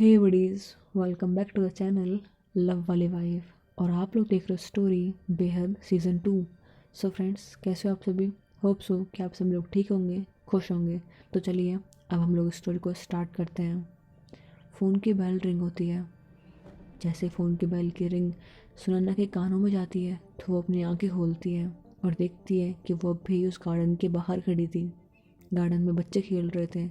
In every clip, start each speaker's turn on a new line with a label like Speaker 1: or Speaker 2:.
Speaker 1: Hey buddies, welcome back to the channel love वाली wife. और आप लोग देख रहे हो स्टोरी बेहद सीज़न 2। सो फ्रेंड्स, कैसे हो आप सभी? होप सो कि आप सब लोग ठीक होंगे, खुश होंगे। तो चलिए अब हम लोग स्टोरी को स्टार्ट करते हैं। फ़ोन की बेल रिंग होती है। जैसे फ़ोन की बेल की रिंग सुनैना के कानों में जाती है तो वो अपनी आंखें खोलती है और देखती है कि वो अब भी उस गार्डन के बाहर खड़ी थी। गार्डन में बच्चे खेल रहे थे।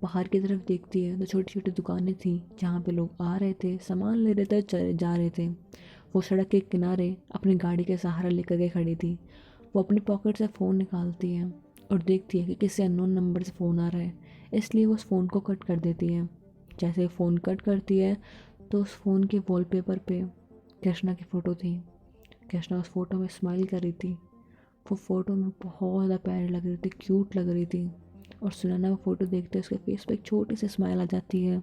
Speaker 1: बाहर की तरफ देखती है तो छोटी छोटी दुकानें थी जहाँ पे लोग आ रहे थे, सामान ले रहे थे, चले जा रहे थे। वो सड़क के किनारे अपनी गाड़ी के सहारा लेकर के खड़ी थी। वो अपनी पॉकेट से फ़ोन निकालती है और देखती है कि किसी अननोन नंबर से फ़ोन आ रहा है, इसलिए वो उस फ़ोन को कट कर देती है। जैसे फ़ोन कट करती है तो उस फ़ोन के वॉलपेपर पे कृष्णा की फ़ोटो थी। कृष्णा उस फ़ोटो में स्माइल कर रही थी। वो फ़ोटो में बहुत ज़्यादा प्यारी लग रही थी, क्यूट लग रही थी। और सुनैना वो फ़ोटो देखते उसके फेस पे एक छोटी सी स्माइल आ जाती है।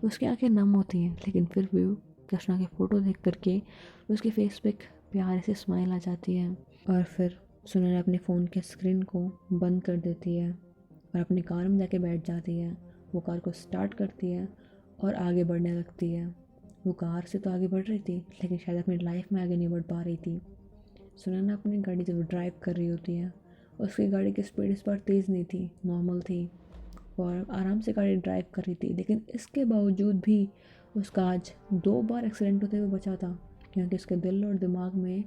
Speaker 1: उसकी आंखें नम होती हैं लेकिन फिर भी वो कृष्णा की फ़ोटो देख करके उसके फेस पे एक प्यारी सी स्माइल आ जाती है। और फिर सुनैना अपने फ़ोन के स्क्रीन को बंद कर देती है और अपनी कार में जाके बैठ जाती है। वो कार को स्टार्ट करती है और आगे बढ़ने लगती है। वो कार से तो आगे बढ़ रही थी लेकिन शायद अपनी लाइफ में आगे नहीं बढ़ पा रही थी। सुनैना अपनी गाड़ी जब ड्राइव कर रही होती है, उसकी गाड़ी की स्पीड इस बार तेज़ नहीं थी, नॉर्मल थी और आराम से गाड़ी ड्राइव कर रही थी। लेकिन इसके बावजूद भी उसका आज 2 बार एक्सीडेंट होते हुए बचा था, क्योंकि उसके दिल और दिमाग में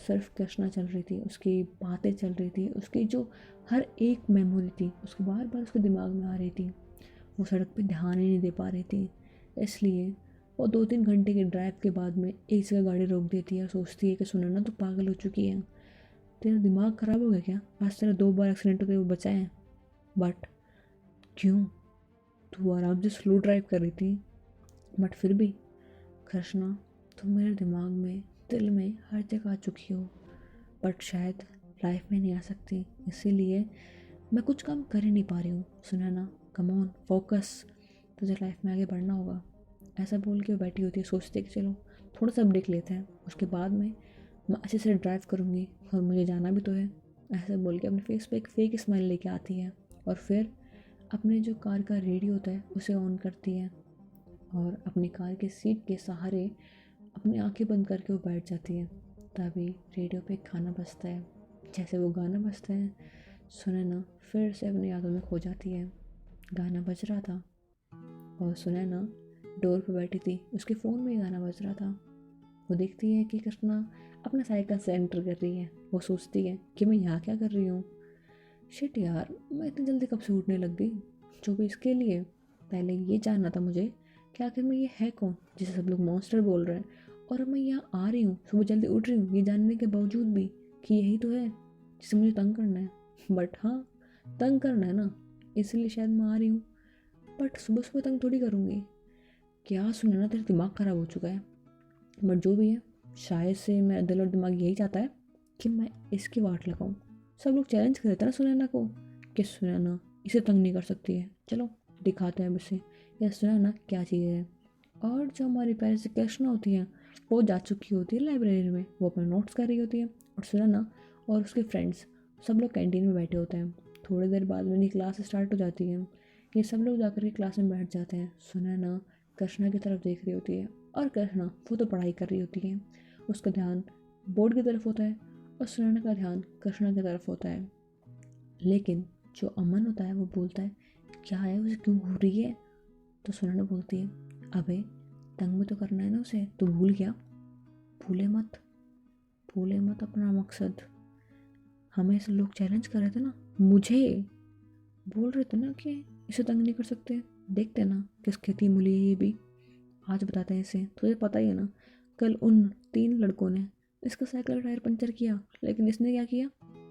Speaker 1: सिर्फ कृष्णा चल रही थी, उसकी बातें चल रही थी, उसकी जो हर एक मेमोरी थी उसके बार बार उसके दिमाग में आ रही थी। वो सड़क पे ध्यान ही नहीं दे पा रही थी। इसलिए वो 2-3 घंटे की ड्राइव के बाद में एक जगह गाड़ी रोक देती है और सोचती है कि सुनैना तो पागल हो चुकी है, तेरा दिमाग ख़राब हो गया क्या? आज तेरा 2 बार एक्सीडेंट होते हुए बचा है। बट क्यों? तू आराम से स्लो ड्राइव कर रही थी। बट फिर भी कृष्णा, तुम मेरे दिमाग में, दिल में, हर जगह आ चुकी हो, बट शायद लाइफ में नहीं आ सकती, इसीलिए मैं कुछ काम कर ही नहीं पा रही हूँ। सुनैना, कम ऑन, फोकस, तुझे लाइफ में आगे बढ़ना होगा। ऐसा बोल के वो बैठी होती है, सोचती है कि चलो थोड़ा सा ब्रेक लेते हैं, उसके बाद में मैं अच्छे से ड्राइव करूँगी और मुझे जाना भी तो है। ऐसा बोल के अपने फेस पे एक फेक स्माइल लेके आती है और फिर अपने जो कार का रेडियो होता है उसे ऑन करती है और अपनी कार के सीट के सहारे अपनी आंखें बंद करके वो बैठ जाती है। तभी रेडियो पे एक गाना बजता है। जैसे वो गाना बजता है, सुनैना फिर से अपनी यादों में खो जाती है। गाना बज रहा था और सुनैना डोर पे बैठी थी, उसके फ़ोन में ही गाना बज रहा था। वो देखती है कि कृष्णा अपना साइकिल से एंटर कर रही है। वो सोचती है कि मैं यहाँ क्या कर रही हूँ। शिट यार, मैं इतनी जल्दी कब से उठने लग गई। जो भी इसके लिए, पहले ये जानना था मुझे कि आखिर में ये है कौन जिसे सब लोग मॉन्स्टर बोल रहे हैं, और अब मैं यहाँ आ रही हूँ, सुबह जल्दी उठ रही हूँ ये जानने के बावजूद भी कि यही तो है जिसे मुझे तंग करना है। बट हाँ, तंग करना है ना, इसलिए शायद मैं आ रही हूँ। बट सुबह सुबह तंग थोड़ी करूँगी। क्या सुनना, तेरा दिमाग ख़राब हो चुका है। बट जो भी है, शायद से मेरा दिल और दिमाग यही चाहता है कि मैं इसकी वाट लगाऊं। सब लोग चैलेंज कर रहे थे ना सुनैना को कि सुनैना इसे तंग नहीं कर सकती है, चलो दिखाते हैं अब इसे या सुनैना क्या चीज़ है। और जो हमारी प्यारी सी कृष्णा होती हैं, वो जा चुकी होती है लाइब्रेरी में, वो अपने नोट्स कर रही होती है और सुनैना और उसके फ्रेंड्स सब लोग कैंटीन में बैठे होते हैं। थोड़ी देर बाद में क्लास स्टार्ट हो जाती है। ये सब लोग जाकर के क्लास में बैठ जाते हैं। सुनैना कृष्णा की तरफ देख रही होती है और कृष्णा वो तो पढ़ाई कर रही होती है, उसका ध्यान बोर्ड की तरफ होता है और सुनैना का ध्यान कृष्णा की तरफ होता है। लेकिन जो अमन होता है वो बोलता है, क्या है, उसे क्यों घूर रही है? तो सुनैना बोलती है, अबे तंग भी तो करना है ना उसे, तो भूल गया? भूले मत, भूले मत अपना मकसद। हमें सब लोग चैलेंज कर रहे थे ना, मुझे बोल रहे थे ना कि इसे तंग नहीं कर सकते। देखते ना किस खेती मूली है ये भी, आज बताते हैं इसे। तुझे पता ही है ना, कल उन 3 लड़कों ने इसका साइकिल का टायर पंचर किया, लेकिन इसने क्या किया?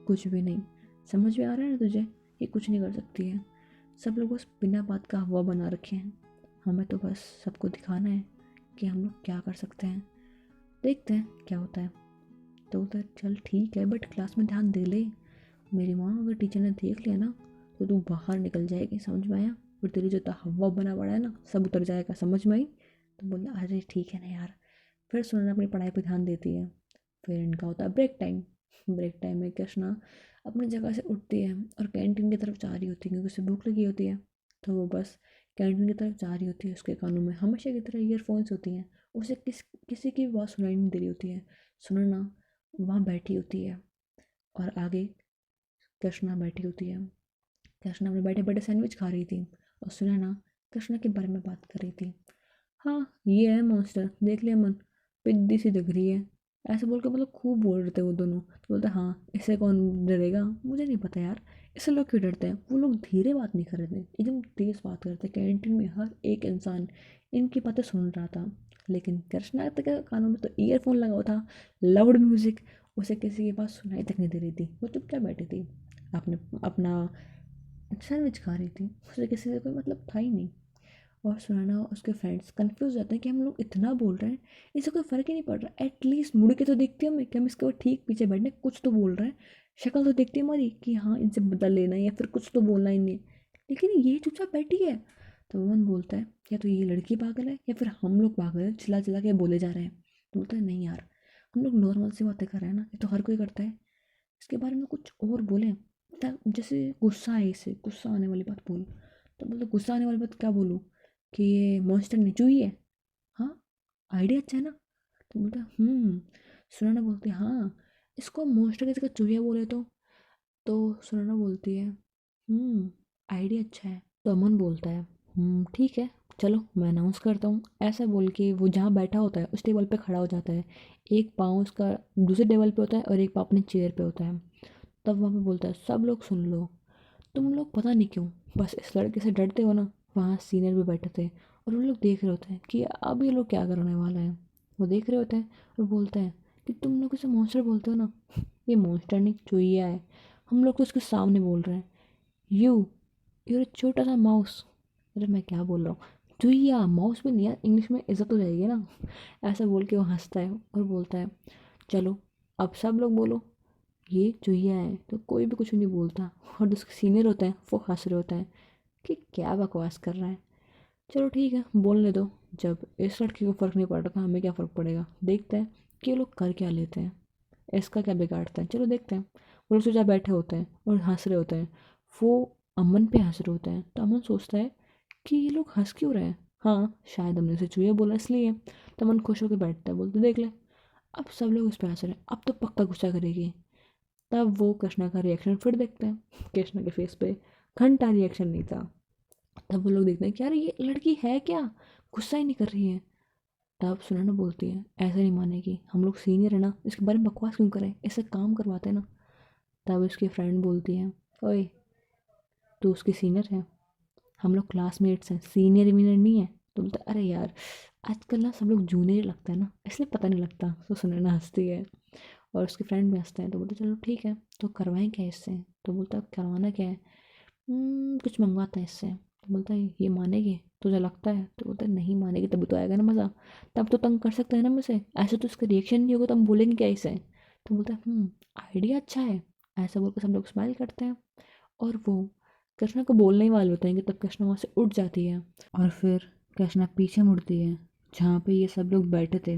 Speaker 1: कुछ भी नहीं। समझ में आ रहा है ना तुझे, ये कुछ नहीं कर सकती है। सब लोग बस बिना बात का हवा बना रखे हैं। हमें तो बस सबको दिखाना है कि हम लोग क्या कर सकते हैं। देखते हैं क्या होता है। तो उधर चल ठीक है, बट क्लास में ध्यान दे ले। मेरी माँ अगर टीचर ने देख लिया ना तो तू बाहर निकल जाएगी, समझ में आया? और तेरी जो हवा बना पड़ा है ना सब उतर जाएगा, समझ में आई? तो बोला, अरे ठीक है ना यार। फिर सुनैना अपनी पढ़ाई पर ध्यान देती है। फिर इनका होता है ब्रेक टाइम। ब्रेक टाइम में कृष्णा अपनी जगह से उठती है और कैंटीन की तरफ जा रही होती है क्योंकि उसे भूख लगी होती है। तो वो बस कैंटीन की तरफ जा रही होती है, उसके कानों में हमेशा की तरह ईयरफोन्स होती हैं। उसे किसी की भी बात सुनाई नहीं दे रही होती है। सुनैना वहाँ बैठी होती है और आगे कृष्णा बैठी होती है। कृष्णा अपने बैठे बैठे सैंडविच खा रही थी और सुनैना कृष्णा के बारे में बात कर रही थी। हाँ, ये है मॉन्स्टर, देख लिया मन, पिद्दी सी दिख रही है। ऐसे बोल के मतलब खूब बोल रहे थे वो दोनों। तो बोलते हाँ, इससे कौन डरेगा, मुझे नहीं पता यार, इससे लोग क्यों डरते हैं। वो लोग धीरे बात नहीं कर रहे थे, एकदम तेज बात कर रहे थे। कैंटीन में हर एक इंसान इनकी बातें सुन रहा था, लेकिन कृष्णा तक के कानों में तो ईयरफोन लगा हुआ था, लाउड म्यूजिक। उसे किसी की बात सुनाई तक नहीं दे रही थी, वो चुपचाप बैठी थी, अपने अपना सैंडविच खा रही थी। उसे किसी से कोई मतलब था ही नहीं। और सुनैना और उसके फ्रेंड्स कंफ्यूज रहते हैं कि हम लोग इतना बोल रहे हैं, इससे कोई फ़र्क ही नहीं पड़ रहा। एटलीस्ट मुड़ के तो देखती है हमें कि हम इसके बाद ठीक पीछे बैठने, कुछ तो बोल रहे हैं। शक्ल तो देखती है हमारी कि हाँ, इनसे बदला लेना है या फिर कुछ तो बोलना ही नहीं है। लेकिन ये चुपचाप बैठी है। तो मोहन बोलता है या तो ये लड़की पागल है या फिर हम लोग पागल है, चिल्ला चिल्ला के बोले जा रहे हैं। तो बोलता है नहीं यार, हम लोग नॉर्मल सी बातें कर रहे हैं ना, ये तो हर कोई करता है। इसके बारे में कुछ और बोलें, जैसे गुस्सा है, इसे गुस्सा आने वाली बात बोल। तो बोलते गुस्सा आने वाली बात क्या बोलूँ, कि ये मॉन्स्टर निचुई है। हाँ, आइडिया अच्छा है ना। तो बोलता है सुनैना बोलती है हाँ, इसको मॉन्स्टर की जगह चूहिया बोले तो सुनैना बोलती है आइडिया अच्छा है। तो अमन बोलता है ठीक है, चलो मैं अनाउंस करता हूँ। ऐसा बोल के वो जहाँ बैठा होता है उस टेबल पे खड़ा हो जाता है। एक पाँव उसका दूसरे टेबल पे होता है और एक पाँव अपनी चेयर पे होता है। तब वहाँ पे बोलता है सब लोग सुन लो, तुम लोग पता नहीं क्यों बस इस लड़के से डरते हो ना। वहाँ सीनियर भी बैठे थे और उन लोग देख रहे होते हैं कि अब ये लोग क्या करने वाला है। वो देख रहे होते हैं और बोलते हैं कि तुम लोग इसे मॉन्स्टर बोलते हो ना, ये मॉन्स्टर नहीं चूहिया है। हम लोग तो उसके सामने बोल रहे हैं, यू यूर छोटा सा माउस। अरे मैं क्या बोल रहा हूँ, चूहिया माउस भी नहीं यार, इंग्लिश में इज्जत हो जाएगी ना। ऐसा बोल के वो हंसता है और बोलता है चलो अब सब लोग बोलो, ये चूहिया है। तो कोई भी कुछ नहीं बोलता और जो उसके सीनियर होते हैं वो हंस रहे होते हैं कि क्या बकवास कर रहा है। चलो ठीक है, बोलने दो, जब इस लड़की को फ़र्क नहीं पड़ रहा था हमें क्या फ़र्क पड़ेगा, देखते हैं कि ये लोग कर क्या लेते हैं, इसका क्या बिगाड़ते हैं, चलो देखते हैं। वो लोग सोचा बैठे होते हैं और हंस रहे होते हैं। वो अमन पे हंस रहे होते हैं। तो अमन सोचता है कि ये लोग हंस क्यों रहे हैं, हाँ शायद हमने उसे चूहिया बोला इसलिए। तो अमन खुश होकर बैठता है, बोलते देख ले, अब सब लोग उस पर हंस रहे हैं, अब तो पक्का गुस्सा करेगी। तब वो कृष्णा का रिएक्शन फिर देखते हैं। कृष्णा के फेस पे घंटा रिएक्शन नहीं था। तब वो लोग देखते हैं कि यार ये लड़की है क्या, गुस्सा ही नहीं कर रही है। तब सुनैना बोलती है ऐसे नहीं मानेगी, हम लोग सीनियर है ना, इसके बारे में बकवास क्यों करें, इससे काम करवाते हैं ना। तब उसकी फ्रेंड बोलती है ओए, तू उसकी सीनियर है, हम लोग क्लासमेट्स हैं, सीनियर वीनियर नहीं है। तो बोलता अरे यार, आजकल ना सब लोग जूनियर लगता है ना, इसलिए पता नहीं लगता। तो सुनैना हंसती है और उसकी फ्रेंड भी हंसते हैं। तो बोलते चलो ठीक है, तो करवाएं क्या इससे। तो बोलता करवाना क्या है, कुछ मंगवाता है इससे। तो बोलता है ये मानेगी तुझे लगता है। तो बोलता है नहीं मानेगी तभी तो आएगा ना मज़ा, तब तो तंग कर सकता है ना मुझे, ऐसे तो उसका रिएक्शन नहीं होगा तो हम बोलेंगे क्या इसे। तो बोलता है आइडिया अच्छा है। ऐसा बोलकर सब लोग स्माइल करते हैं और वो कृष्णा को बोलने ही वाले होते हैं कि तब कृष्णा वहाँ से उठ जाती है और फिर कृष्णा पीछे मुड़ती है जहाँ पे ये सब लोग बैठे थे।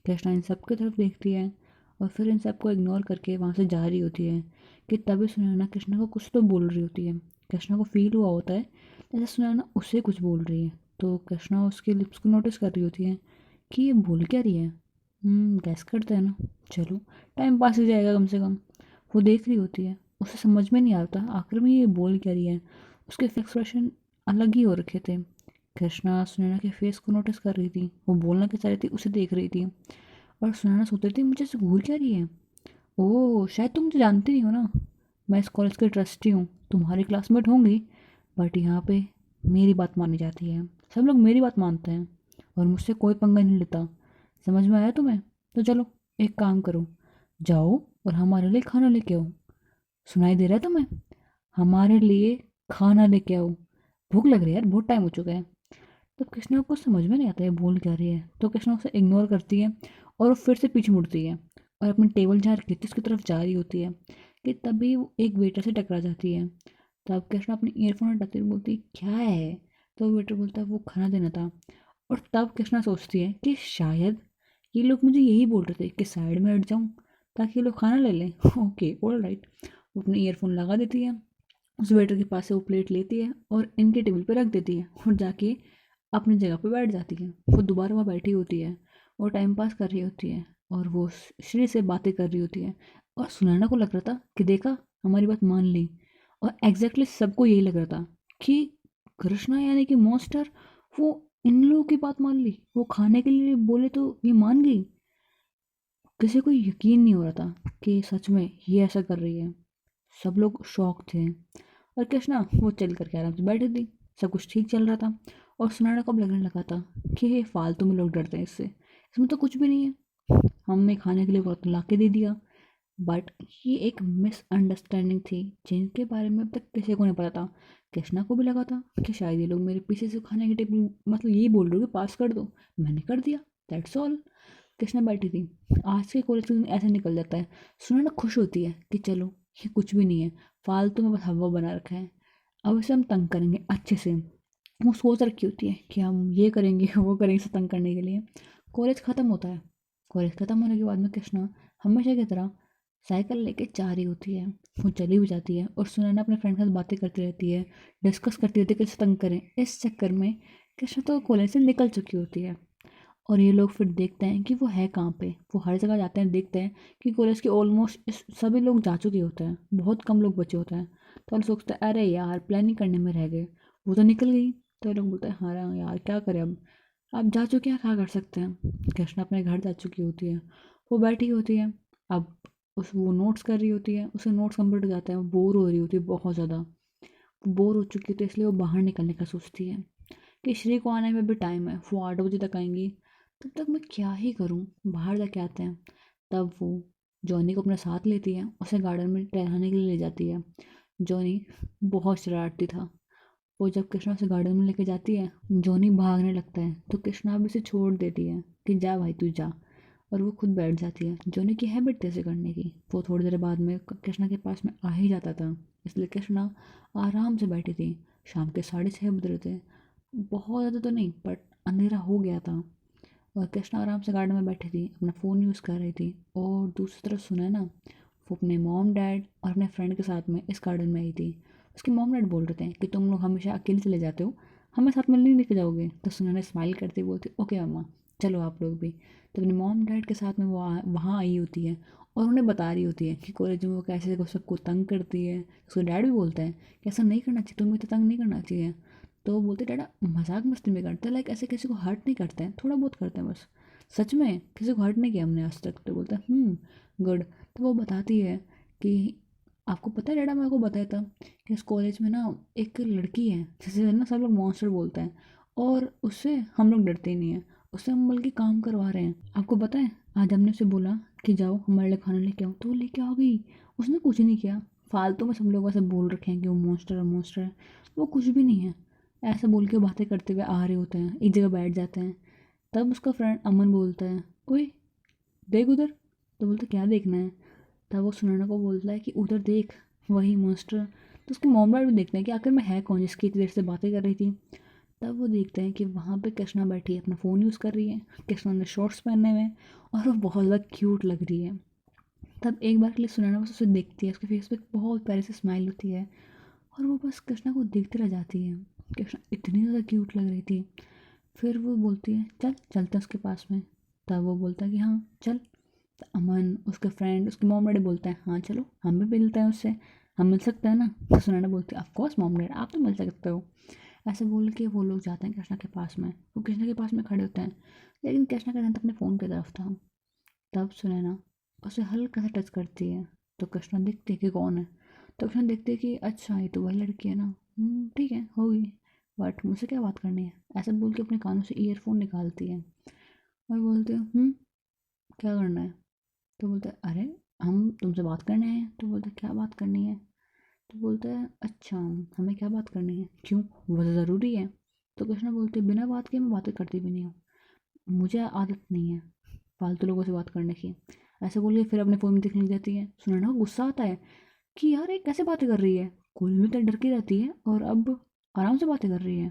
Speaker 1: कृष्णा इन सब की तरफ देखती है और फिर इन सबको इग्नोर करके वहाँ से जा रही होती है कि तभी सुनैना कृष्णा को कुछ तो बोल रही होती है। कृष्णा को फील हुआ होता है जैसे सुनैना उससे कुछ बोल रही है। तो कृष्णा उसके लिप्स को नोटिस कर रही होती है कि ये बोल क्या रही है। गैस करते हैं ना, चलो टाइम पास हो जाएगा कम से कम। वो देख रही होती है, उसे समझ में नहीं आता आखिर में ये बोल क्या रही है। उसके एक्सप्रेशन अलग ही हो रखे थे। कृष्णा सुनैना के फेस को नोटिस कर रही थी, वो बोलना क्या चाह रही थी उसे देख रही थी। और सुनैना सोच रही थी मुझे से घूर क्या रही है। ओह शायद तुम मुझे जानती नहीं हो ना, मैं इस कॉलेज की ट्रस्टी हूँ, तुम्हारी क्लासमेट होंगी, बट यहाँ पे मेरी बात मानी जाती है, सब लोग मेरी बात मानते हैं और मुझसे कोई पंगा नहीं लेता। समझ में आया तुम्हें। तो चलो एक काम करो, जाओ और हमारे लिए खाना लेके आओ। सुनाई दे रहा है तुम्हें, हमारे लिए खाना लेके आओ, भूख लग रही है यार, बहुत टाइम हो चुका है। तो कृष्णा को समझ में नहीं आता है बोल क्या रही है। तो कृष्णा उसे इग्नोर करती है और वो फिर से पीछे मुड़ती है और अपनी टेबल जहाँ रखी थी उसकी तरफ जा रही होती है कि तभी वो एक वेटर से टकरा जाती है। तब कृष्णा अपनी ईयरफोन हटाती हुई बोलती क्या है। तो वेटर बोलता है वो खाना देना था। और तब कृष्णा सोचती है कि शायद ये लोग मुझे यही बोल रहे थे कि साइड में हट जाऊँ ताकि ये लोग खाना ले लें। ओके ऑल राइट, वो अपने ईयरफोन लगा देती है उस वेटर के पास से वो प्लेट लेती है और इनके टेबल पे रख देती है और जाके अपनी जगह पे बैठ जाती है। वो दोबारा वहाँ बैठी होती है और टाइम पास कर रही होती है और वो श्री से बातें कर रही होती है। और सुनैना को लग रहा था कि देखा, हमारी बात मान ली। और एग्जैक्टली सबको यही लग रहा था कि कृष्णा यानी कि मॉन्स्टर, वो इन लोगों की बात मान ली, वो खाने के लिए बोले तो ये मान गई। किसी को यकीन नहीं हो रहा था कि सच में ये ऐसा कर रही है। सब लोग शॉक थे। और कृष्णा वो चल करके आराम से बैठी थी, सब कुछ ठीक चल रहा था। और सुनैना को अब लगने लगा था कि ये फालतू में लोग डरते हैं इससे, इसमें तो कुछ भी नहीं है, हमने खाने के लिए बहुत ला के दे दिया। बट ये एक मिसअंडरस्टैंडिंग थी जिनके बारे में अब तक किसी को नहीं पता था। कृष्णा को भी लगा था कि शायद ये लोग मेरे पीछे से खाने के टेबल मतलब यही बोल रहे हो कि पास कर दो, मैंने कर दिया, दैट्स ऑल। कृष्णा बैठी थी। आज के कॉलेज का दिन ऐसे निकल जाता है। सुनैना खुश होती है कि चलो ये कुछ भी नहीं है, फालतू में बस हवा बना रखा है, अब इसे हम तंग करेंगे अच्छे से। वो सोच रखी होती है कि हम ये करेंगे वो करेंगे इसे तंग करने के लिए। कॉलेज ख़त्म होता है। कॉलेज ख़त्म होने के बाद में कृष्णा हमेशा की तरह साइकिल लेके जा रही होती है। वो चली भी जाती है और सुनैना अपने फ्रेंड के साथ बातें करती रहती है, डिस्कस करती रहती है कि इसे तंग करें। इस चक्कर में कृष्णा तो कॉलेज से निकल चुकी होती है। और ये लोग फिर देखते हैं कि वो है कहाँ पे। वो हर जगह जाते हैं, देखते हैं कि कॉलेज के ऑलमोस्ट सभी लोग जा चुके होते हैं, बहुत कम लोग बचे होते हैं। तो हम सोचते हैं अरे यार प्लानिंग करने में रह गए, वो तो निकल गई। तो ये लोग बोलते हैं हाँ यार क्या करें अब जा चुके हैं क्या कर सकते हैं। कृष्णा अपने घर जा चुकी होती है, वो बैठी होती है। अब उस वो नोट्स कर रही होती है, उसे नोट्स कंप्लीट हो जाते हैं, वो बोर हो रही होती है बहुत ज़्यादा। बोर हो चुकी है तो इसलिए वो बाहर निकलने का सोचती है कि श्री को आने में भी टाइम है, वो 8 बजे तक आएंगी, तब तक मैं क्या ही करूँ, बाहर जाके आते हैं। तब वो जॉनी को अपने साथ लेती है, उसे गार्डन में टहलाने के लिए ले जाती है। जॉनी बहुत शरारती था। वो जब कृष्णा उसे गार्डन में लेके जाती है, जॉनी भागने लगता है तो कृष्णा भी उसे छोड़ देती है कि जा भाई तू जा। और वो खुद बैठ जाती है। जॉनी की हैबिट थी ऐसे करने की, वो थोड़ी देर बाद में कृष्णा के पास में आ ही जाता था। इसलिए कृष्णा आराम से बैठी थी। शाम के 6:30 बज रहे थे, बहुत ज़्यादा तो नहीं बट अंधेरा हो गया था। और कृष्णा आराम से गार्डन में बैठी थी, अपना फ़ोन यूज़ कर रही थी। और दूसरी तरफ सुना ना, वो अपने मॉम डैड और अपने फ्रेंड के साथ में इस गार्डन में आई थी। उसके मॉम डैड बोल रहे थे कि तुम लोग हमेशा अकेले चले जाते हो, हमें साथ में नहीं लेके जाओगे। तो सुना ने स्माइल करती बोलती ओके मम्मा, चलो आप लोग भी। तो अपने मॉम डैड के साथ में वो वहाँ आई होती है और उन्हें बता रही होती है कि कॉलेज में वो कैसे को सबको तंग करती है। उसका डैड भी बोलता है कि ऐसा नहीं करना चाहिए, तुम्हें तो तंग नहीं करना चाहिए। तो वो बोलते डैडा मजाक मस्ती में करते हैं, लाइक ऐसे किसी को हर्ट नहीं करते हैं, थोड़ा बहुत करते हैं बस, सच में किसी को हर्ट नहीं किया हमने आज तक। तो बोलता है गुड। तो वो बताती है कि आपको पता है डैडा, मेरे को बताया था कि इस कॉलेज में ना एक लड़की है जिसे ना सब लोग मॉन्स्टर बोलते हैं, और उससे हम लोग डरते ही नहीं हैं, उससे हम बल्कि काम करवा रहे हैं। आपको पता है आज हमने उसे बोला कि जाओ हमारे लिए खाना लेके आओ, तो वो लेके आ गई। उसने कुछ नहीं किया, फालतू में सब लोग ऐसे बोल रखे हैं कि वो मॉन्स्टर है मॉन्स्टर है, वो कुछ भी नहीं है। ऐसे बोल के बातें करते हुए आ रहे होते हैं, एक जगह बैठ जाते हैं। तब उसका फ्रेंड अमन बोलता है ओए देख उधर। तो बोलते क्या देखना है। तब वो सुनैना को बोलता है कि उधर देख, वही मॉन्स्टर। तो उसके मॉम डैड भी देखते हैं कि आखिर में है कौन जिसकी इतनी देर से बातें कर रही थी। तब वो देखते हैं कि वहाँ पे कृष्णा बैठी है, अपना फ़ोन यूज़ कर रही है। कृष्णा ने शॉर्ट्स पहने हुए हैं और वो बहुत ज़्यादा क्यूट लग रही है। तब एक बार के लिए सुनैना बस उसे देखती है, उसके फेस पे बहुत प्यारी सी स्माइल होती है और वो बस कृष्णा को देखते रह जाती है। कृष्णा इतनी ज़्यादा क्यूट लग रही थी। फिर वो बोलती है चल चलते हैं उसके पास में। तब वो बोलता है कि हाँ चल। तो अमन उसके फ्रेंड उसके मॉम डैडी बोलते हैं हाँ चलो हम भी मिलते हैं उससे, हम मिल सकते हैं ना। तो सुनैना बोलती है ऑफ कोर्स मॉम डैड आप तो मिल सकते हो। ऐसे बोल के वो लोग जाते हैं कृष्णा के पास में, वो कृष्णा के पास में खड़े होते हैं। लेकिन कृष्णा का ध्यान तो अपने फ़ोन की तरफ था। तब सुनैना उसे हल्का सा टच करती है। तो कृष्णा देखती है कि कौन है। तो कृष्णा देखती है कि अच्छा ये तो वही लड़की है ना, ठीक है होगी, बट मुझसे क्या बात करनी है। ऐसा बोल के अपने कानों से ईयरफोन निकालती है और बोलती है क्या करना है। तो बोलता है अरे हम तुमसे बात करने आए हैं। तो बोलता है क्या बात करनी है। तो बोलता है अच्छा हमें क्या बात करनी है, क्यों वो तो ज़रूरी है। तो कृष्णा बोलते बिना बात के मैं बातें करती भी नहीं हूँ, मुझे आदत नहीं है फालतू लोगों से बात करने की। ऐसे बोल के फिर अपने फ़ोन में देखने लग जाती है। सुनैना को गुस्सा आता है कि यार ये कैसे बातें कर रही है, कॉलेज में तो डर के रहती है और अब आराम से बातें कर रही है।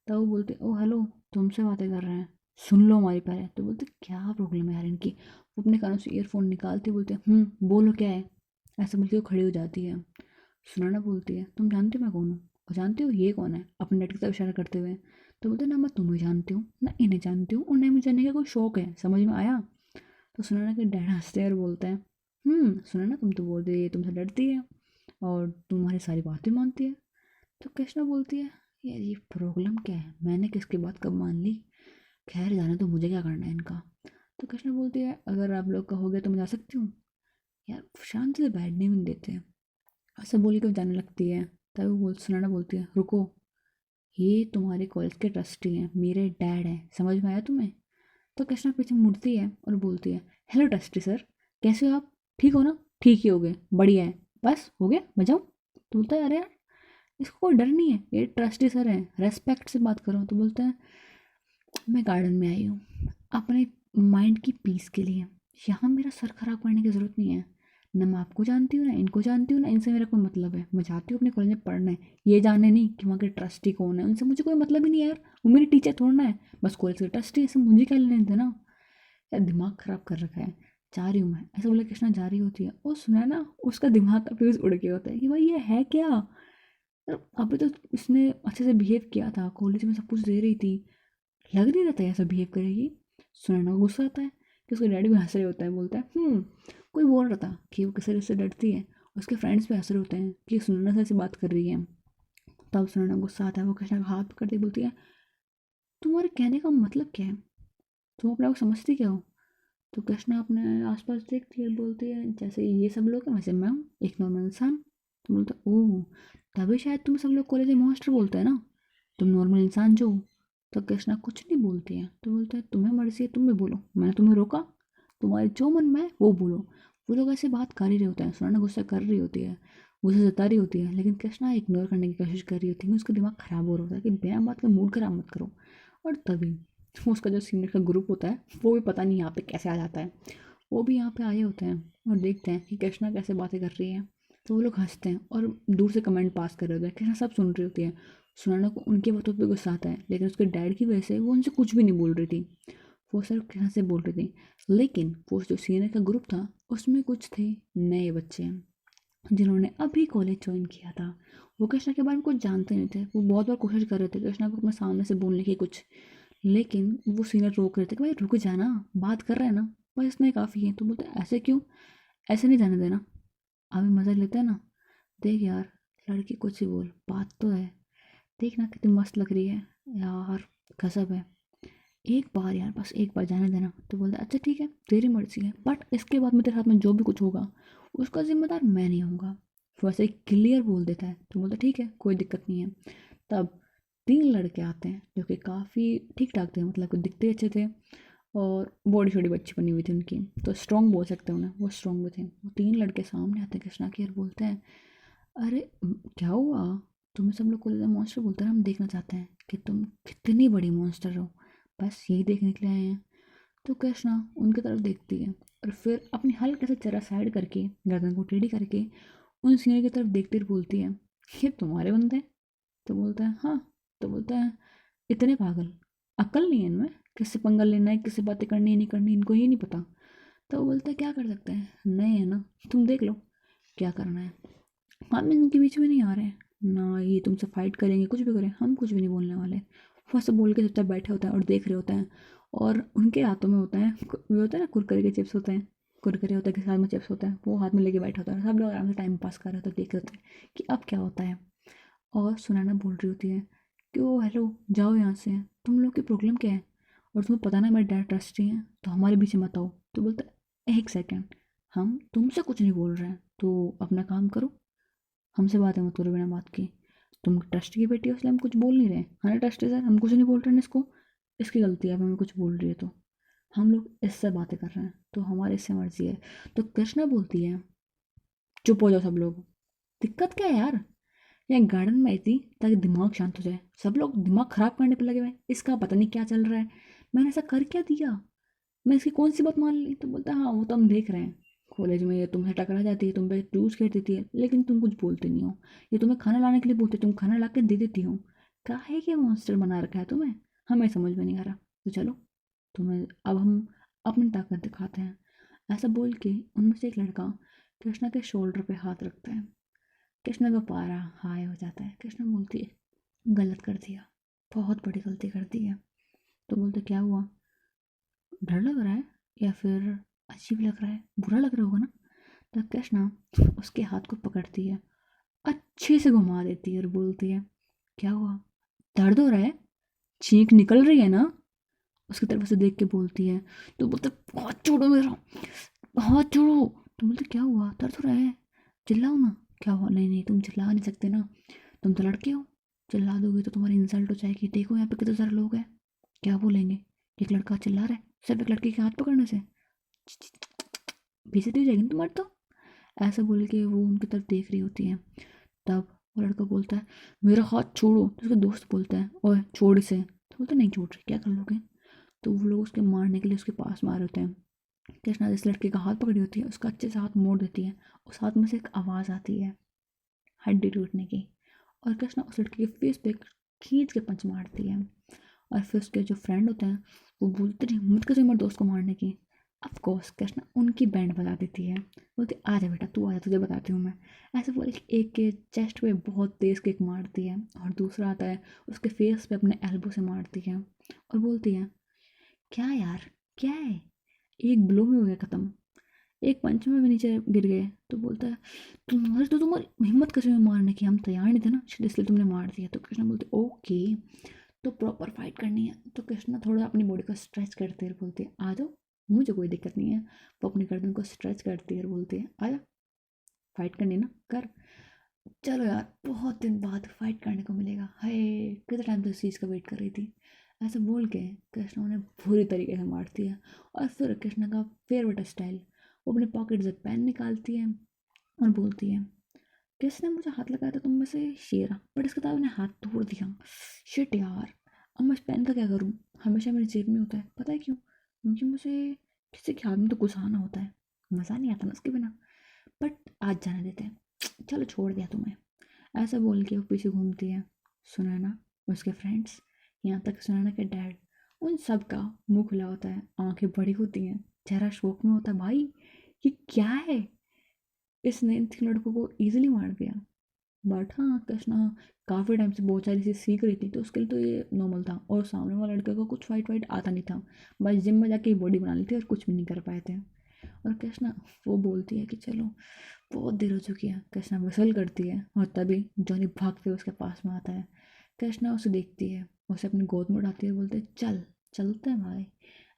Speaker 1: तब वो बोलते ओ हेलो तुमसे बातें कर रहे हैं, सुन लो हमारी पहले। तो बोलते क्या प्रॉब्लम है यार इनकी। वो अपने कानों से ईयरफोन निकालते बोलते बोलो क्या है। ऐसे बोल के वो खड़ी हो जाती है। सुनैना बोलती है तुम जानती हो मैं कौन हूँ, और जानती हो ये कौन है, अपने डैड की तरफ इशारा करते हुए। तो बोलते हैं ना मैं तुम्हें जानती हूँ ना इन्हें जानती हूँ और ना ही मुझे जानने का कोई शौक है, समझ में आया। तो सुनैना के डैड हंसते हैं और बोलते हैं सुनैना तुम तो बोल रही है तुमसे डरती है और तुम्हारी सारी बातें मानती है। तो कृष्णा बोलती है यार ये प्रॉब्लम क्या है, मैंने किसकी बात कब मान ली, खैर जाने तो मुझे क्या करना है इनका। तो कृष्णा बोलती है अगर आप लोग कहोगे तो मैं जा सकती हूँ। यार शांति से बैठने भी नहीं देते हैं। ऐसा बोल के वो जाने लगती है। तभी वो सुनैना बोलती है रुको, ये तुम्हारे कॉलेज के ट्रस्टी हैं, मेरे डैड हैं, समझ में आया तुम्हें। तो कृष्णा पीछे मुड़ती है और बोलती है हेलो ट्रस्टी सर, कैसे हो आप, ठीक हो ना, ठीक ही हो गए, बढ़िया है, बस हो गया मैं जाऊँ। तो बोलता है अरे यार इसको कोई डर नहीं है, ये ट्रस्टी सर हैं, रेस्पेक्ट से बात करो। तो बोलता है मैं गार्डन में आई हूँ अपने माइंड की पीस के लिए, यहाँ मेरा सर खराब करने की ज़रूरत नहीं है, ना मैं आपको जानती हूँ ना इनको जानती हूँ ना इनसे मेरा कोई मतलब है, मैं जाती हूँ अपने कॉलेज में पढ़ने, ये जानने नहीं कि वहाँ के ट्रस्टी कौन है, उनसे मुझे कोई मतलब ही नहीं है यार, वो मेरी टीचर थोड़ा है, बस कॉलेज के ट्रस्टी है, इससे मुझे क्या लेने देना। यार दिमाग खराब कर रखा है, जा रही हूँ मैं, ऐसा बोले कृष्णा जा रही होती है। और सुना ना उसका दिमाग का फ्यूज उड़ गया होता है कि भाई ये है क्या यार, अभी तो इसने अच्छे से बिहेव किया था, कॉलेज में सब कुछ दे रही थी, लग नहीं रहता है ऐसा बिहेव करेगी। सुनैना को गुस्सा आता है कि उसके डैडी भी हंस रहे होता है, बोलता है कोई बोल रहा था कि वो किसी से डरती है, उसके फ्रेंड्स भी हंस रहे होते हैं कि सुनैना से ऐसे बात कर रही है। तब सुनैना को गुस्सा आता है, वो कृष्णा का हाथ पकड़ती बोलती है तुम्हारे कहने का मतलब क्या है, तुम अपने आप को समझती क्या हो। तो कृष्णा अपने आसपास देखती है, बोलती है जैसे ये सब लोग हैं वैसे मैं हूँ एक नॉर्मल इंसान। तो बोलता है ओह तभी शायद तुम सब लोग कॉलेज में मॉन्स्टर बोलते हैं ना, तुम नॉर्मल इंसान जो हो। तो कृष्णा कुछ नहीं बोलती है, तो बोलता है तुम्हें मर्जी है तुम भी बोलो, मैंने तुम्हें रोका, तुम्हारे जो मन में है वो बोलो। वो लोग ऐसे बात कर ही रहे होते हैं, सुनैना गुस्सा कर रही होती है, गुस्सा जता रही होती है, लेकिन कृष्णा इग्नोर करने की कोशिश कर रही होती है, उसका दिमाग खराब हो रहा होता है कि बिना बात का मूड खराब मत करो। और तभी उसका जो सीनियर का ग्रुप होता है वो भी पता नहीं यहाँ पे कैसे आ जाता है, वो भी यहाँ पे आए होते हैं और देखते हैं कि कृष्णा कैसे बातें कर रही है। तो वो लोग हंसते हैं और दूर से कमेंट पास कर रहे होते हैं, कृष्णा सब सुन रही होती है। सुनैना को उनकी बातों पे गुस्सा आता है, लेकिन उसके डैड की वजह से वो उनसे कुछ भी नहीं बोल रही थी, वो सिर्फ कृष्णा से बोल रही थी। लेकिन वो जो सीनियर का ग्रुप था उसमें कुछ थे नए बच्चे जिन्होंने अभी कॉलेज ज्वाइन किया था। वो कृष्णा के बारे में कुछ जानते नहीं थे, वो बहुत बार कोशिश कर रहे थे कृष्णा को अपने सामने से बोलने की कुछ, लेकिन वो सीनियर रोक रहे थे कि भाई रुक जाना, बात कर रहे हैं ना, बस इतना ही काफ़ी है। तो बोलते ऐसे क्यों, ऐसे नहीं जाने देना, अभी मज़ा लेते हैं ना, देख यार लड़की कुछ ही बोल, बात तो है, देख ना कितनी मस्त लग रही है यार, गजब है, एक बार यार बस एक बार जाने देना। तो बोलता अच्छा ठीक है तेरी मर्जी है, बट इसके बाद में तेरे साथ में जो भी कुछ होगा उसका जिम्मेदार मैं नहीं होऊंगा। वैसे क्लियर बोल देता है। तो बोलता ठीक है कोई दिक्कत नहीं है। तब तीन लड़के आते हैं जो कि काफ़ी ठीक ठाक थे, मतलब कि दिखते अच्छे थे और बॉडी शॉडी भी अच्छी बनी हुई थी उनकी, तो स्ट्रॉन्ग बोल सकते हैं उन्हें, वो स्ट्रॉन्ग भी थे। वो तीन लड़के सामने आते हैं कृष्णा के और बोलते हैं अरे क्या हुआ, तुम्हें सब लोग कॉलेज में मॉन्स्टर बोलते हैं, हम देखना चाहते हैं कि तुम कितनी बड़ी मॉन्स्टर हो, बस यही देखने के लिए आए हैं। तो कृष्णा उनकी तरफ देखती है और फिर अपनी हल्के से चेहरा साइड करके गर्दन को टेढ़ी करके उन सीनियर की तरफ देखते हुए बोलती है ये तुम्हारे बंदे हैं? तो बोलता है हाँ। तो बोलता है इतने पागल, अक्ल नहीं है इनमें, किससे पंगा लेना है किससे बातें करनी है नहीं करनी इनको ये नहीं पता। तो वो बोलता है क्या कर सकते हैं, नए हैं ना, तुम देख लो क्या करना है, हम इनके बीच में नहीं आ रहे हैं ना, ये तुमसे फाइट करेंगे कुछ भी करें हम कुछ भी नहीं बोलने वाले। वो सब बोल के चुपचाप बैठे होते हैं और देख रहे होते हैं। और उनके हाथों में होता है वो होता है ना कुरकुरे के चिप्स होते हैं, कुरकुरे होता है के साथ में चिप्स होता है, वो हाथ में लेके बैठा होता है, सब लोग आराम से टाइम पास कर रहे होते हैं, देख रहे होते हैं कि अब क्या होता है। और सुनैना बोल रही होती है कि ओ हेलो जाओ यहाँ से, तुम लोग की प्रॉब्लम क्या है, और तुम्हें पता ना मेरे डैड ट्रस्टी हैं तो हमारे बीच मत आओ। तो बोलता है एक सेकेंड, हम तुमसे कुछ नहीं बोल रहे हैं तो अपना काम करो, हमसे बातें मत करो बिना बात की, तुम ट्रस्ट की बेटी हो इसलिए हम कुछ बोल नहीं रहे हैं, हाँ ट्रस्ट है सर हम कुछ नहीं बोल रहे हैं इसको, इसकी गलती है अब हमें कुछ बोल रही है तो, हम लोग इससे बातें कर रहे हैं तो हमारी इससे मर्जी है। तो कृष्णा बोलती है चुप हो जाओ सब लोग, दिक्कत क्या है यार, यहाँ गार्डन में आई थी ताकि दिमाग शांत हो जाए, सब लोग दिमाग खराब करने पे लगे हुए हैं, इसका पता नहीं क्या चल रहा है, मैंने ऐसा कर क्या दिया, मैं इसकी कौन सी बात मान ली। तो बोलता है हाँ वो तो हम देख रहे हैं, कॉलेज में ये तुमसे टकरा जाती है, तुम पे जूस खेल देती है लेकिन तुम कुछ बोलते नहीं हो, ये तुम्हें खाना लाने के लिए बोलते तुम खाना ला के दे देती हो, काहे के मॉन्स्टर बना रखा है तुम्हें, हमें समझ में नहीं आ रहा। तो चलो तुम्हें अब हम अपनी ताकत दिखाते हैं। ऐसा बोल के उनमें से एक लड़का कृष्णा के शोल्डर पे हाथ रखता है। कृष्णा का पारा हाई हो जाता है। कृष्णा बोलती है गलत कर दिया, बहुत बड़ी गलती कर दी है। तो बोलते क्या हुआ, डर लग रहा है या फिर अजीब लग रहा है, बुरा लग रहा होगा ना। तो कृष्णा उसके हाथ को पकड़ती है, अच्छे से घुमा देती है और बोलती है क्या हुआ, दर्द हो रहा है, चीख निकल रही है ना। उसकी तरफ से देख के बोलती है। तो बोलते हाथ छोड़ो मेरा, हाथ छोड़ो। तो बोलते क्या हुआ, दर्द हो रहा है, चिल्लाओ ना। क्या हुआ, नहीं नहीं तुम चिल्ला नहीं सकते ना, तुम तो लड़के हो, चिल्ला दोगे तो तुम्हारी इंसल्ट हो जाएगी। देखो यहाँ पे कितने सारे लोग हैं, क्या बोलेंगे, एक लड़का चिल्ला रहा है सिर्फ एक लड़की के हाथ पकड़ने से, बेइज्जती हो जाएगी ना तुम्हारी तो। ऐसा बोल के वो उनकी तरफ देख रही होती है। तब वो लड़का बोलता है मेरा हाथ छोड़ो। तो उसका दोस्त बोलता है ओए छोड़ इसे। तो बोलता नहीं छोड़ रही, क्या कर लोगे। तो वो लोग उसके मारने के लिए उसके पास में आ रहे होते हैं। कृष्णा जिस लड़के का हाथ पकड़ी होती है उसका अच्छे से हाथ मोड़ देती है। उस हाथ में से एक आवाज़ आती है हड्डी टूटने की, और कृष्णा उस लड़के के फेस पे खींच के पंच मारती है। और फिर उसके जो फ्रेंड होते हैं वो बोलते रहे हिम्मत कैसे मेरे दोस्त को मारने की। ऑफ कोर्स कृष्णा उनकी बैंड बजा देती है, बोलती आ जा बेटा तू आ जा, तुझे बताती हूँ मैं। ऐसे बोल के एक के चेस्ट पे बहुत तेज किक मारती है, और दूसरा आता है उसके फेस पे अपने एल्बो से मारती है और बोलती है क्या यार, क्या है, एक ब्लो में हो गया ख़त्म, एक पंच में भी नीचे गिर गए। तो बोलता है तुम्हारी हिम्मत कैसे हुई मारने की, हम तैयार नहीं थे ना इसलिए तुमने मार दिया। तो कृष्णा बोलते ओके तो प्रॉपर फाइट करनी है। तो कृष्णा थोड़ा अपनी बॉडी को स्ट्रेच करते हुए बोलती है आ जाओ, मुझे कोई दिक्कत नहीं है। वो अपनी गर्दन को स्ट्रेच करती है और बोलती है आ जा, फाइट करनी है ना कर, चलो यार बहुत दिन बाद फाइट करने को मिलेगा, हाय कितने टाइम से इस चीज़ का वेट कर रही थी। ऐसे बोल के कृष्णा उन्हें बुरी तरीके से मारती है। और फिर कृष्णा का फेवरेट स्टाइल, वो अपने पॉकेट से पेन निकालती है और बोलती है किसने मुझे हाथ लगाया था तुम में से शेरा, बट इसके बाद मैंने हाथ तोड़ दिया, शिट यार, अब मैं इस पेन का क्या करूँ, हमेशा मेरी जेब में होता है, पता है क्यों, क्योंकि मुझे किसी के हाथ में तो घुसाना होता है, मज़ा नहीं आता ना उसके बिना, बट आज जाने देते हैं, चलो छोड़ दिया तुम्हें। ऐसा बोल के वो पीछे घूमती है। सुनैना, उसके फ्रेंड्स, यहाँ तक सुनैना के डैड, उन सब का मुंह खुला होता है, आंखें बड़ी होती हैं, चेहरा शोक में होता है, भाई ये क्या है, इसने इन 3 लड़कों को ईजिली मार दिया। बट हाँ कृष्णा काफ़ी टाइम से बहुत सारी चीज़ सीख रही थी तो उसके लिए तो ये नॉर्मल था, और सामने वाला लड़के को कुछ फाइट वाइट आता नहीं था, बस जिम में जाके बॉडी बना ली थी और कुछ भी नहीं कर पाए थे। और कृष्णा वो बोलती है कि चलो बहुत देर हो चुकी है, कृष्णा विसल करती है और तभी जॉनी भागते हुए उसके पास में आता है। कृष्णा उसे देखती है, उसे अपनी गोद में उठाती है, बोलते चल चलते हैं भाई।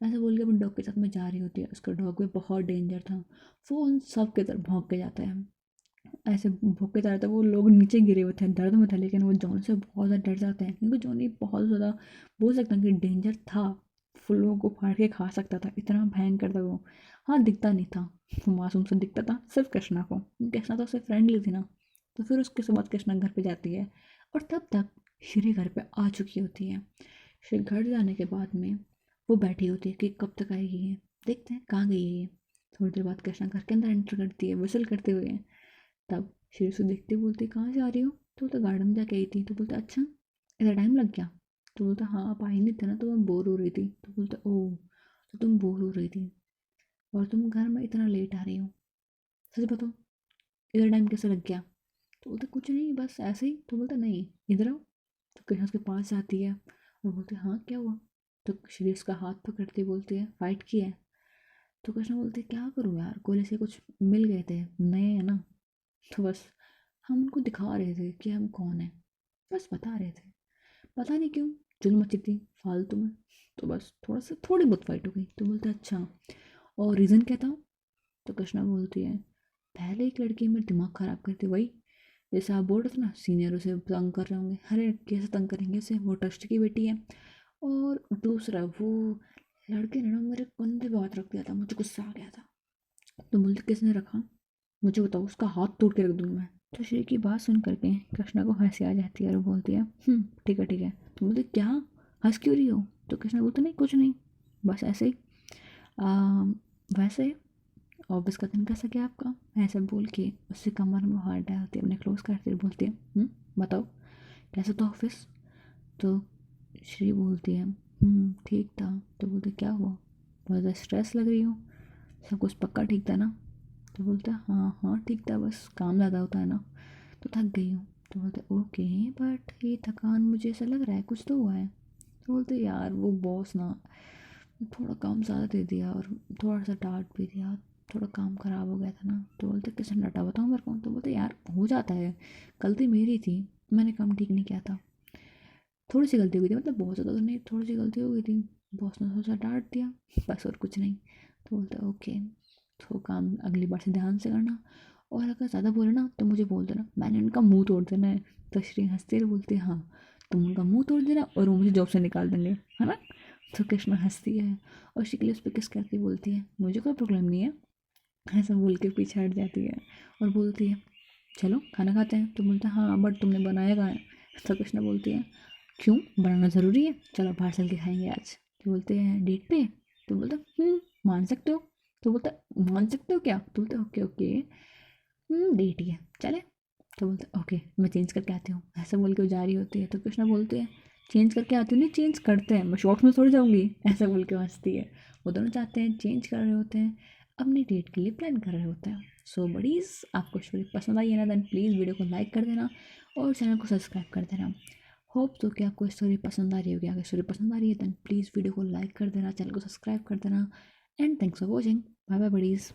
Speaker 1: ऐसे बोल के अपने डॉग के साथ में जा रही होती है, उसका डॉग भी बहुत डेंजर था, वो उन सब के तरफ भौंक के जाता है। ऐसे भौंक के जा रहा था, वो लोग नीचे गिरे हुए थे दर्द में थे, लेकिन वो जॉन से बहुत ज़्यादा डर जाते हैं क्योंकि जॉनी बहुत ज़्यादा बोल सकते हैं कि डेंजर था, फूलों को फाड़ के खा सकता था, इतना भयंकर था वो। हाँ दिखता नहीं था, वो मासूम से दिखता था सिर्फ कृष्णा को, कृष्णा तो उससे फ्रेंडली थी ना। तो फिर उसके बाद कृष्णा घर पे जाती है, और तब तक श्री घर पे आ चुकी होती है। श्री घर जाने के बाद में वो बैठी होती है कि कब तक आएगी ये, देखते हैं कहाँ गई है ये। थोड़ी देर बाद कृष्णा घर के अंदर एंटर करती है विसल करते हुए। तब श्री उसे देखते बोलते कहाँ से आ रही हो। तो बोलता गार्डन में जाके आई थी। तो बोलता अच्छा इतना टाइम लग गया। तो बोलता हाँ आप आई नहीं थे ना तो मैं बोर हो रही थी। तो बोलता ओह तो तुम बोर हो रही थी और तुम घर में इतना लेट आ रही हो, सच बताओ इधर टाइम कैसे लग गया। तो बोलता कुछ नहीं बस ऐसे ही। तो बोलता नहीं इधर आओ। तो कृष्णा उसके पास जाती है और बोलते हाँ क्या हुआ। तो श्री उसका हाथ पकड़ती बोलती है फाइट की है। तो कृष्णा बोलते क्या करूँ यार, कोयले से कुछ मिल गए थे नए हैं ना, तो बस हम उनको दिखा रहे थे कि हम कौन हैं, बस बता रहे थे, पता नहीं क्यों जुल्म मची थी फालतू में, तो बस थोड़ा सा थोड़ी बहुत फाइट हो गई। तो बोलते अच्छा और रीज़न क्या था। तो कृष्णा बोलती है पहले एक लड़की मेरा दिमाग ख़राब करती, वही जैसे आप बोल रहे थे ना सीनियर उसे तंग कर रहे होंगे, अरे कैसे तंग करेंगे उसे, वो ट्रस्ट की बेटी है। और दूसरा वो लड़के ने ना मेरे कंधे पे हाथ रख दिया था, मुझे गुस्सा आ गया था। तो बोलते किसने रखा, मुझे बताओ उसका हाथ तोड़ के रख दूंगी मैं। तो श्री की बात सुन करके कृष्णा को हंसी आ जाती है और वो बोलती है ठीक है ठीक है। तो बोलते क्या हंस क्यों रही हो। तो कृष्णा बोलते नहीं कुछ नहीं, बस ऐसे ही वैसे ऑफिस का दिन कैसा गया आपका। ऐसे बोल के उससे कमर में हाथ डालती है, अपने क्लोज करती है, बोलती है बताओ कैसा था ऑफिस। तो श्री बोलती है ठीक था। तो बोलते क्या हुआ, बहुत ज़्यादा स्ट्रेस लग रही हो, सब कुछ पक्का ठीक था ना। तो बोलता है हाँ हाँ ठीक था, बस काम ज़्यादा होता है ना। तो थक गई हूँ। तो बोलते ओके, बट ये थकान मुझे ऐसा लग रहा है कुछ तो हुआ है। तो बोलते यार वो बॉस ना थोड़ा काम ज़्यादा दे दिया और थोड़ा सा डांट भी दिया, थोड़ा काम ख़राब हो गया था ना। तो बोलते किसने डांटा बताओ मेरे को। तो बोलते यार हो जाता है, गलती मेरी थी, मैंने काम ठीक नहीं किया था, थोड़ी सी गलती हुई थी, मतलब बहुत ज़्यादा तो नहीं, थोड़ी सी गलती हो गई थी, बॉस ने थोड़ा सा डांट दिया, बस और कुछ नहीं। तो बोलते ओके, तो काम अगली बार से ध्यान से करना, और अगर ज़्यादा बोले ना तो मुझे बोल देना, मैंने उनका मुंह तोड़ देना है। तो श्री हंसते हुए बोलती है हाँ, तुम उनका मुंह तोड़ देना और वो मुझे जॉब से निकाल देंगे, है ना। तो कृष्णा हंसती है और शिकली उस पर किस करके बोलती है मुझे कोई प्रॉब्लम नहीं है, ऐसा बोल के पीछे हट जाती है और बोलती है चलो खाना खाते हैं। तो बोलता है हाँ बट तुमने बनाया कहाँ है। तो कृष्णा बोलती है क्यों, बनाना ज़रूरी है, चलो बाहर चल के खाएंगे आज। तो बोलते हैं डेट पे। तो बोलता मान सकते हो। तो बोलता मान सकते हो क्या। तो बोलते ओके ओके, डेट ही है चले। तो बोलते ओके मैं चेंज करके आती हूँ, ऐसा बोल के वो जा रही होती है। तो कृष्णा बोलती है चेंज करके आती हूँ, नहीं चेंज करते हैं, मैं शॉर्ट्स में थोड़ी जाऊँगी, ऐसा बोल के हंसती है। वो दोनों चाहते हैं चेंज कर रहे होते हैं, अपनी डेट के लिए प्लान कर रहे होते हैं। सो बडीज़, आपको स्टोरी पसंद आई है ना, देन प्लीज़ वीडियो को लाइक कर देना और चैनल को सब्सक्राइब कर देना। होप तो कि आपको स्टोरी पसंद आ रही होगी। अगर स्टोरी पसंद आ रही है देन प्लीज़ वीडियो को लाइक कर देना, चैनल को सब्सक्राइब कर देना, and thanks for watching. Bye bye buddies.